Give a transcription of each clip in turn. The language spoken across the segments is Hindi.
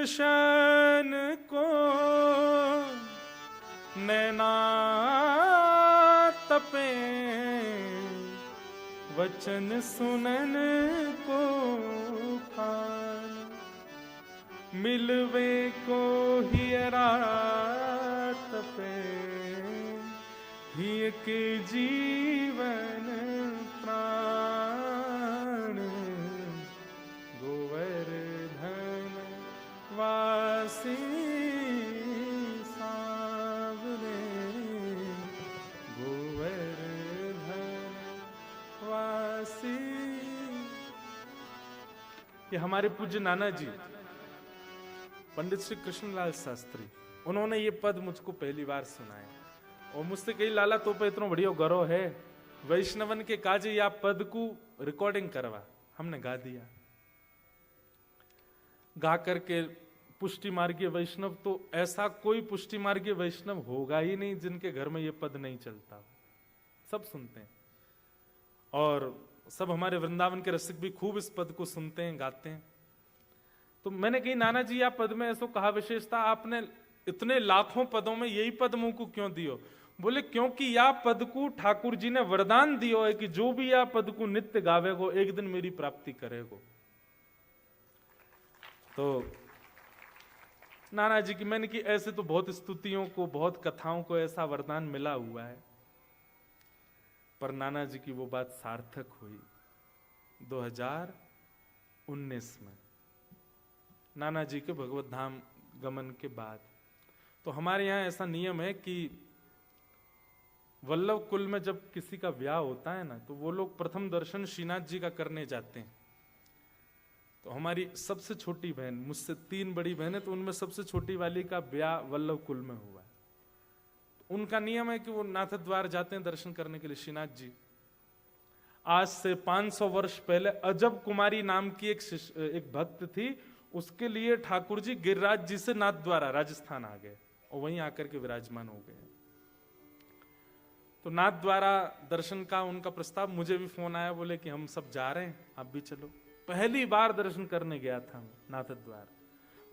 दर्शन को नैना तपे, वचन सुनन को खान, मिलवे को हियरा तपे, हिय के जीवन प्राण, गोवर्धन वासी सांवरे, गोवर्धन वासी। ये हमारे पूज्य नाना जी पंडित श्री कृष्णलाल शास्त्री, उन्होंने ये पद मुझको पहली बार सुनाया और मुझसे कही लाला तो पे इतना बढ़िया गौरव है वैष्णवन के काजे या पद को रिकॉर्डिंग करवा। हमने गा दिया, गा करके पुष्टि मार्गीय वैष्णव, तो ऐसा कोई पुष्टि मार्गीय वैष्णव होगा ही नहीं जिनके घर में ये पद नहीं चलता। सब सुनते हैं और सब हमारे वृंदावन के रसिक भी खूब इस पद को सुनते हैं, गाते हैं। तो मैंने कही नाना जी आप पद में ऐसा कहा विशेषता, आपने इतने लाखों पदों में यही पद मुंह को क्यों दियो? बोले क्योंकि या पद को ठाकुर जी ने वरदान दियो है कि जो भी या पद को नित्य गावेगो एक दिन मेरी प्राप्ति करेगो। तो नाना जी की मैंने की ऐसे तो बहुत स्तुतियों को, बहुत कथाओं को ऐसा वरदान मिला हुआ है, पर नाना जी की वो बात सार्थक हुई 2019 में, नाना जी के भगवत धाम गमन के बाद। तो हमारे यहाँ ऐसा नियम है कि वल्लभ कुल में जब किसी का ब्याह होता है ना, तो वो लोग प्रथम दर्शन श्रीनाथ जी का करने जाते हैं। तो हमारी सबसे छोटी बहन, मुझसे 3 बड़ी बहनें, तो उनमें सबसे छोटी वाली का ब्याह वल्लभ कुल में हुआ है। तो उनका नियम है कि वो नाथ द्वार जाते हैं दर्शन करने के लिए श्रीनाथ जी। आज से 500 वर्ष पहले अजब कुमारी नाम की एक भक्त थी, उसके लिए ठाकुर जी गिरिराज जी से नाथ द्वारा राजस्थान आ गए और वहीं आकर के विराजमान हो गए। तो नाथ द्वारा दर्शन का उनका प्रस्ताव, मुझे भी फोन आया, बोले कि हम सब जा रहे हैं आप भी चलो। पहली बार दर्शन करने गया था नाथ द्वार,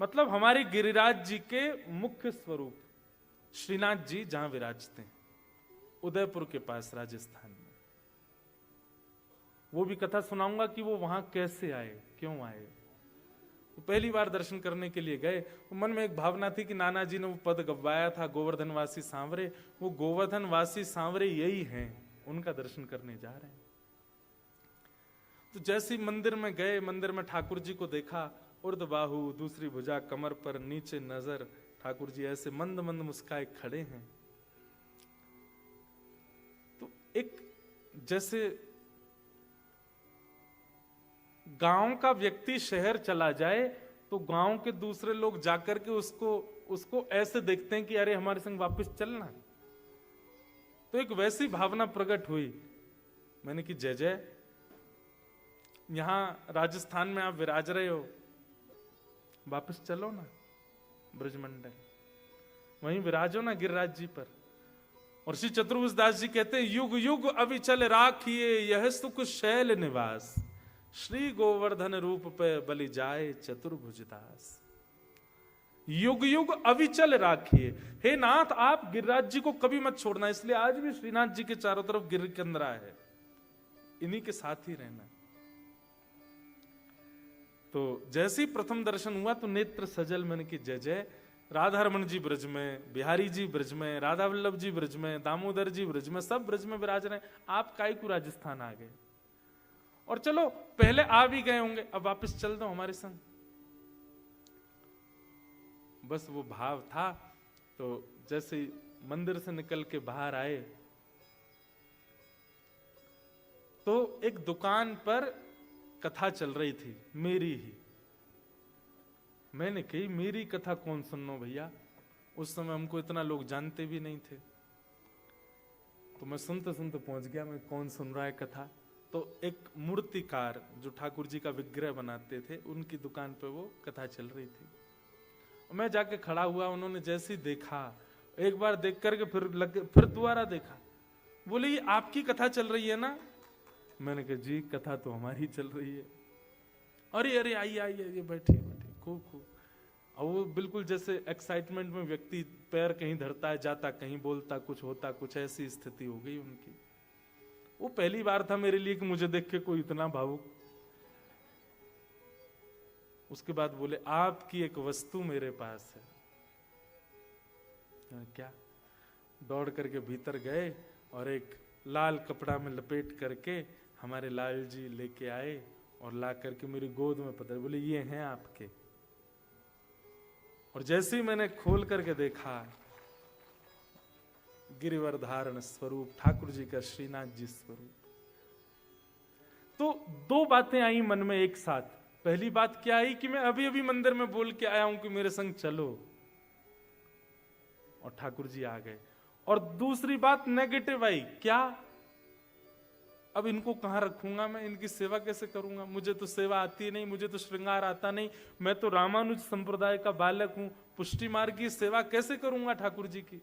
मतलब हमारे गिरिराज जी के मुख्य स्वरूप श्रीनाथ जी जहां विराजते हैं उदयपुर के पास राजस्थान में। वो भी कथा सुनाऊंगा कि वो वहां कैसे आए, क्यों आए। तो पहली बार दर्शन करने के लिए गए, तो मन में एक भावना थी कि नाना जी ने वो पद गवाया था गोवर्धनवासी सांवरे, वो गोवर्धनवासी सांवरे यही हैं, उनका दर्शन करने जा रहे हैं। तो जैसे ही मंदिर में गए, मंदिर में ठाकुर जी को देखा, उर्द बाहु, दूसरी भुजा कमर पर, नीचे नजर, ठाकुर जी ऐसे मंद मंद मुस्काए खड़े हैं। तो एक जैसे गांव का व्यक्ति शहर चला जाए तो गांव के दूसरे लोग जाकर के उसको ऐसे देखते हैं कि अरे हमारे संग वापस चलना। तो एक वैसी भावना प्रकट हुई। मैंने कि जय जय, यहां राजस्थान में आप विराज रहे हो, वापस चलो ना ब्रजमंडल, वहीं विराजो ना गिरिराज जी पर। और श्री चतुर्भुज दास जी कहते हैं युग युग अविचल राखिए यह सुख शैल निवास, श्री गोवर्धन रूप पे बलि जाए चतुर्भुज दास। युग युग अविचल राखिए, हे नाथ आप गिरिराज जी को कभी मत छोड़ना। इसलिए आज भी श्रीनाथ जी के चारों तरफ गिरिकंदरा है, इन्हीं के साथ ही रहना। तो जैसे ही प्रथम दर्शन हुआ तो नेत्र सजल, मैंने की जय जय, राधा रमन जी ब्रज में, बिहारी जी ब्रज में, राधा वल्लभ जी ब्रज में, दामोदर जी ब्रज में, सब ब्रज में विराज रहे, आप काई को राजस्थान आ गए। और चलो पहले आ भी गए होंगे, अब वापस चल दो हमारे संग। बस वो भाव था। तो जैसे मंदिर से निकल के बाहर आए तो एक दुकान पर कथा चल रही थी, मेरी ही। मैंने कही मेरी कथा कौन सुनो भैया, उस समय हमको इतना लोग जानते भी नहीं थे। तो मैं सुनते सुनते पहुंच गया, मैं कौन सुन रहा है कथा। तो एक मूर्तिकार जो ठाकुर जी का विग्रह बनाते थे, उनकी दुकान पे वो कथा चल रही थी। मैं जाके खड़ा हुआ, उन्होंने जैसे ही देखा, एक बार देख करके फिर दोबारा देखा, बोले ये आपकी कथा चल रही है ना? मैंने कहा जी कथा तो हमारी चल रही है। अरे अरे आइए आइए, ये बैठिए बैठिए, खूब खूब। और वो बिल्कुल जैसे एक्साइटमेंट में व्यक्ति पैर कहीं धरता है, जाता कहीं, बोलता कुछ, होता कुछ, ऐसी स्थिति हो गई उनकी। वो पहली बार था मेरे लिए कि मुझे देख के कोई इतना भावुक। उसके बाद बोले, आपकी एक वस्तु मेरे पास है। क्या? दौड़ करके भीतर गए और एक लाल कपड़ा में लपेट करके हमारे लाल जी लेके आए और ला करके मेरी गोद में पकड़े, बोले ये हैं आपके। और जैसे ही मैंने खोल करके देखा, गिरिवर धारण स्वरूप ठाकुर जी का, श्रीनाथ जी स्वरूप। तो दो बातें आई मन में एक साथ। पहली बात क्या आई कि मैं अभी अभी मंदिर में बोल के आया हूं कि मेरे संग चलो, और ठाकुर जी आ गए। और दूसरी बात नेगेटिव आई, क्या? अब इनको कहां रखूंगा मैं, इनकी सेवा कैसे करूंगा? मुझे तो सेवा आती नहीं, मुझे तो श्रृंगार आता नहीं, मैं तो रामानुज संप्रदाय का बालक हूं, पुष्टि मार्ग की सेवा कैसे करूंगा ठाकुर जी की?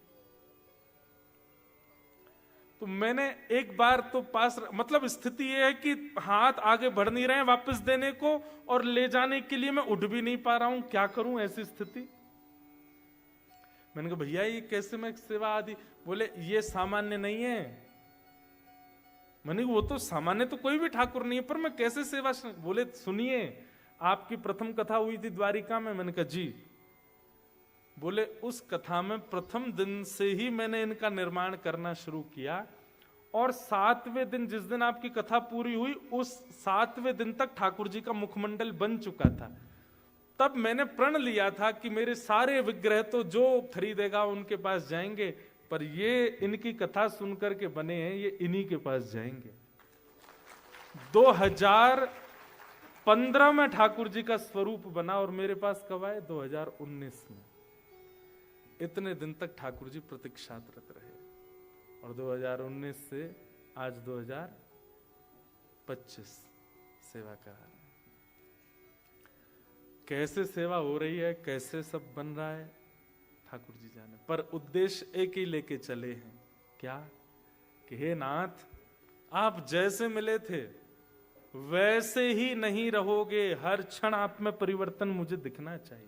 तो मैंने एक बार तो पास, मतलब स्थिति यह है कि हाथ आगे बढ़ नहीं रहे हैं वापस देने को, और ले जाने के लिए मैं उठ भी नहीं पा रहा हूं, क्या करूं ऐसी स्थिति? मैंने कहा भैया ये कैसे मैं सेवा आदि? बोले ये सामान्य नहीं है। मैंने वो तो सामान्य तो कोई भी ठाकुर नहीं है, पर मैं कैसे सेवा? बोले सुनिए, आपकी प्रथम कथा हुई थी द्वारिका में। मैंने कहा जी। बोले उस कथा में प्रथम दिन से ही मैंने इनका निर्माण करना शुरू किया, और 7वें दिन जिस दिन आपकी कथा पूरी हुई, उस 7वें दिन तक ठाकुर जी का मुखमंडल बन चुका था। तब मैंने प्रण लिया था कि मेरे सारे विग्रह तो जो खरीदेगा उनके पास जाएंगे, पर ये इनकी कथा सुनकर के बने हैं, ये इन्हीं के पास जाएंगे। 2015 में ठाकुर जी का स्वरूप बना, और मेरे पास कब आए? 2019 में। इतने दिन तक ठाकुर जी प्रतीक्षारत रहे, और 2019 से आज 2025 सेवा करा रहे हैं। कैसे सेवा हो रही है, कैसे सब बन रहा है, ठाकुर जी जाने। पर उद्देश्य एक ही लेके चले हैं, क्या? कि हे नाथ, आप जैसे मिले थे वैसे ही नहीं रहोगे, हर क्षण आप में परिवर्तन मुझे दिखना चाहिए।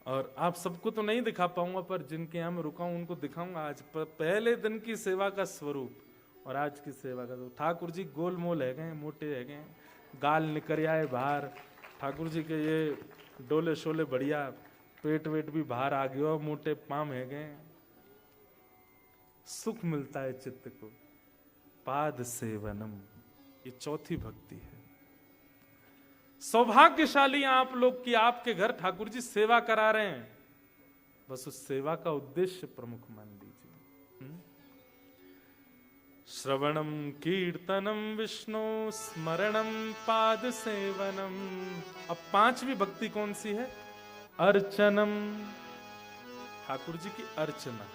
और आप सबको तो नहीं दिखा पाऊंगा, पर जिनके यहां मैं रुका हूं उनको दिखाऊंगा। आज पहले दिन की सेवा का स्वरूप और आज की सेवा का स्वरूप। ठाकुर जी गोलमोल है गए, मोटे है गए, गाल निकल आए बाहर। ठाकुर जी के ये डोले शोले बढ़िया, पेट वेट भी बाहर आ गया, मोटे पाम है गए। सुख मिलता है चित्त को। पाद सेवनम, ये चौथी भक्ति है। सौभाग्यशाली आप लोग कि आपके घर ठाकुर जी सेवा करा रहे हैं। बस उस सेवा का उद्देश्य प्रमुख मान लीजिए। श्रवणम कीर्तनम विष्णु स्मरणम पाद सेवनम। अब पांचवी भक्ति कौन सी है? अर्चनम, ठाकुर जी की अर्चना।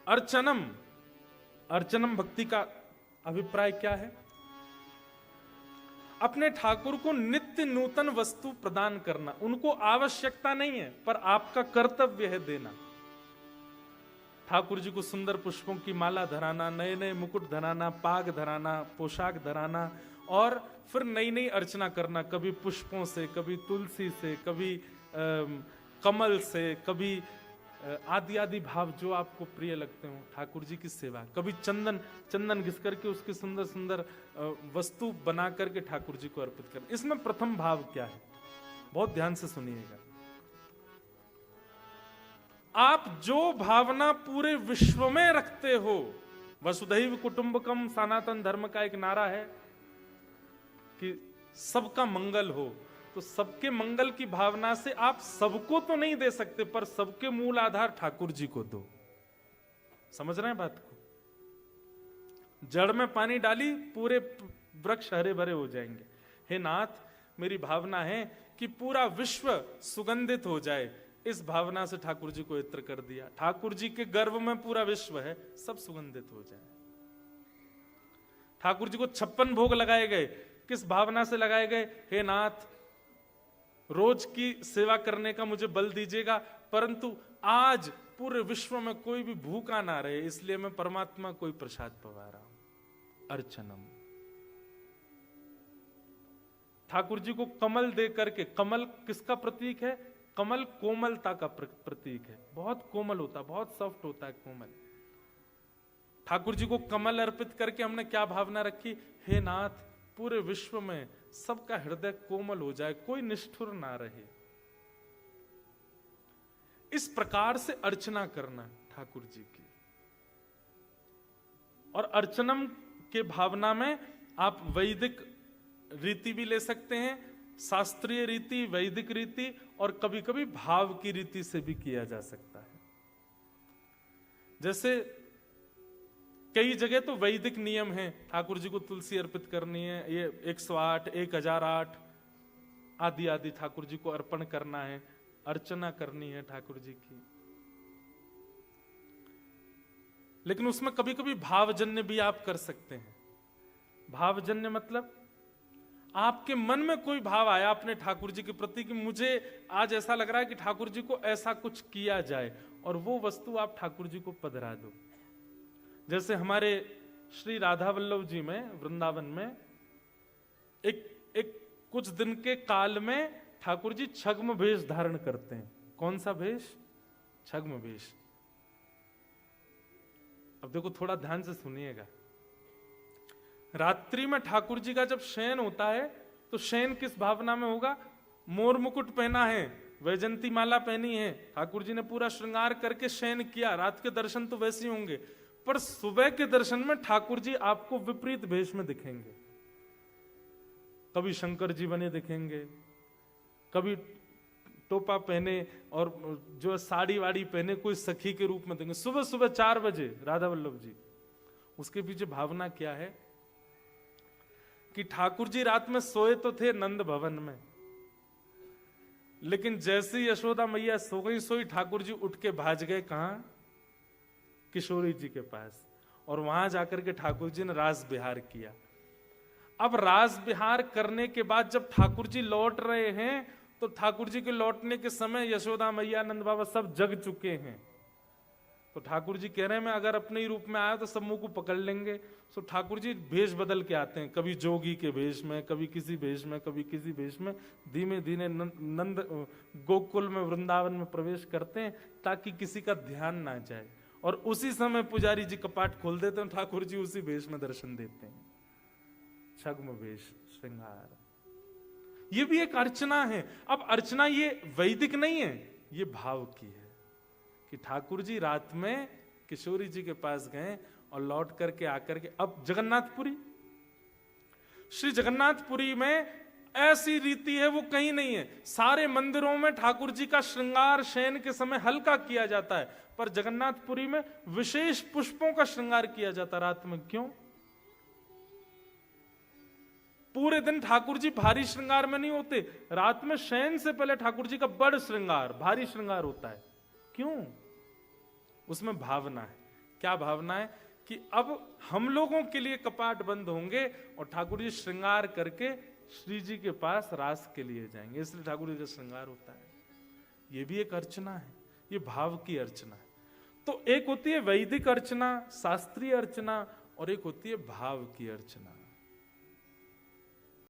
अर्चनम, अर्चनम भक्ति का अभिप्राय क्या है? अपने ठाकुर को नित्य नूतन वस्तु प्रदान करना। उनको आवश्यकता नहीं है, पर आपका कर्तव्य है देना। ठाकुर जी को सुंदर पुष्पों की माला धराना, नए नए मुकुट धराना, पाग धराना, पोशाक धराना, और फिर नई नई अर्चना करना, कभी पुष्पों से, कभी तुलसी से, कभी कमल से, कभी आदि आदि भाव जो आपको प्रिय लगते हो। ठाकुर जी की सेवा, कभी चंदन घिस करके उसकी सुंदर सुंदर वस्तु बना करके ठाकुर जी को अर्पित कर। इसमें प्रथम भाव क्या है? बहुत ध्यान से सुनिएगा। आप जो भावना पूरे विश्व में रखते हो, वसुधैव कुटुंबकम सनातन धर्म का एक नारा है कि सबका मंगल हो, तो सबके मंगल की भावना से आप सबको तो नहीं दे सकते, पर सबके मूल आधार ठाकुर जी को दो। समझ रहे हैं बात को? जड़ में पानी डाली, पूरे वृक्ष हरे भरे हो जाएंगे। हे नाथ, मेरी भावना है कि पूरा विश्व सुगंधित हो जाए। इस भावना से ठाकुर जी को इत्र कर दिया। ठाकुर जी के गर्भ में पूरा विश्व है, सब सुगंधित हो जाए। ठाकुर जी को 56 भोग लगाए गए, किस भावना से लगाए गए? हे नाथ, रोज की सेवा करने का मुझे बल दीजिएगा, परंतु आज पूरे विश्व में कोई भी भूखा ना रहे, इसलिए मैं परमात्मा कोई प्रसाद पवा रहा हूं। अर्चनम। ठाकुर जी को कमल दे करके, कमल किसका प्रतीक है? कमल कोमलता का प्रतीक है, बहुत कोमल होता, बहुत सॉफ्ट होता है कोमल। ठाकुर जी को कमल अर्पित करके हमने क्या भावना रखी? हे नाथ, पूरे विश्व में सबका हृदय कोमल हो जाए, कोई निष्ठुर ना रहे। इस प्रकार से अर्चना करना ठाकुर जी की। और अर्चनम के भावना में आप वैदिक रीति भी ले सकते हैं, शास्त्रीय रीति, वैदिक रीति, और कभी कभी भाव की रीति से भी किया जा सकता है। जैसे कई जगह तो वैदिक नियम है, ठाकुर जी को तुलसी अर्पित करनी है, ये 108, 1008 आदि आदि ठाकुर जी को अर्पण करना है, अर्चना करनी है ठाकुर जी की। लेकिन उसमें कभी कभी भावजन्य भी आप कर सकते हैं। भावजन्य मतलब आपके मन में कोई भाव आया अपने ठाकुर जी के प्रति कि मुझे आज ऐसा लग रहा है कि ठाकुर जी को ऐसा कुछ किया जाए, और वो वस्तु आप ठाकुर जी को पधरा दो। जैसे हमारे श्री राधा वल्लभ जी में वृंदावन में एक कुछ दिन के काल में ठाकुर जी छद्म वेश धारण करते हैं। कौन सा वेश? छद्म वेश। अब देखो, थोड़ा ध्यान से सुनिएगा। रात्रि में ठाकुर जी का जब शयन होता है तो शयन किस भावना में होगा? मोर मुकुट पहना है, वैजंती माला पहनी है, ठाकुर जी ने पूरा श्रृंगार करके शयन किया। रात के दर्शन तो वैसे ही होंगे, पर सुबह के दर्शन में ठाकुर जी आपको विपरीत भेष में दिखेंगे। कभी शंकर जी बने दिखेंगे, कभी टोपा पहने और जो साड़ी वाड़ी पहने कोई सखी के रूप में देंगे। सुबह सुबह 4 बजे राधा वल्लभ जी। उसके पीछे भावना क्या है कि ठाकुर जी रात में सोए तो थे नंद भवन में, लेकिन जैसे यशोदा मैया सो गई सोई, ठाकुर जी उठ के भाज गए कहां? किशोरी जी के पास, और वहां जाकर के ठाकुर जी ने रास विहार किया। अब रास विहार करने के बाद जब ठाकुर जी लौट रहे हैं तो ठाकुर जी के लौटने के समय यशोदा मैया, नंद बाबा सब जग चुके हैं। तो ठाकुर जी कह रहे हैं मैं अगर अपने ही रूप में आया तो सब मुंह को पकड़ लेंगे। तो ठाकुर जी भेष बदल के आते हैं, कभी जोगी के भेष में, कभी किसी भेष में, कभी किसी भेष में, धीमे धीमे नंद गोकुल में, वृंदावन में प्रवेश करते हैं ताकि किसी का ध्यान ना जाए। और उसी समय पुजारी जी कपाट खोल देते हैं, ठाकुर जी उसी भेष में दर्शन देते हैं। छद्म वेश, श्रृंगार, ये भी एक अर्चना है। अब अर्चना ये वैदिक नहीं है, ये भाव की है कि ठाकुर जी रात में किशोरी जी के पास गए और लौट करके आकर के, अब जगन्नाथपुरी, श्री जगन्नाथपुरी में ऐसी रीति है वो कहीं नहीं है। सारे मंदिरों में ठाकुर जी का श्रृंगार शयन के समय हल्का किया जाता है, पर जगन्नाथपुरी में विशेष पुष्पों का श्रृंगार किया जाता रात में। क्यों? पूरे दिन ठाकुर जी भारी श्रृंगार में नहीं होते, रात में शयन से पहले ठाकुर जी का बड़ श्रृंगार, भारी श्रृंगार होता है। क्यों? उसमें भावना है। क्या भावना है? कि अब हम लोगों के लिए कपाट बंद होंगे और ठाकुर जी श्रृंगार करके श्री जी के पास रास के लिए जाएंगे, इसलिए ठाकुर जी का श्रृंगार होता है। ये भी एक अर्चना है, ये भाव की अर्चना है। तो एक होती है वैदिक अर्चना, शास्त्रीय अर्चना, और एक होती है भाव की अर्चना।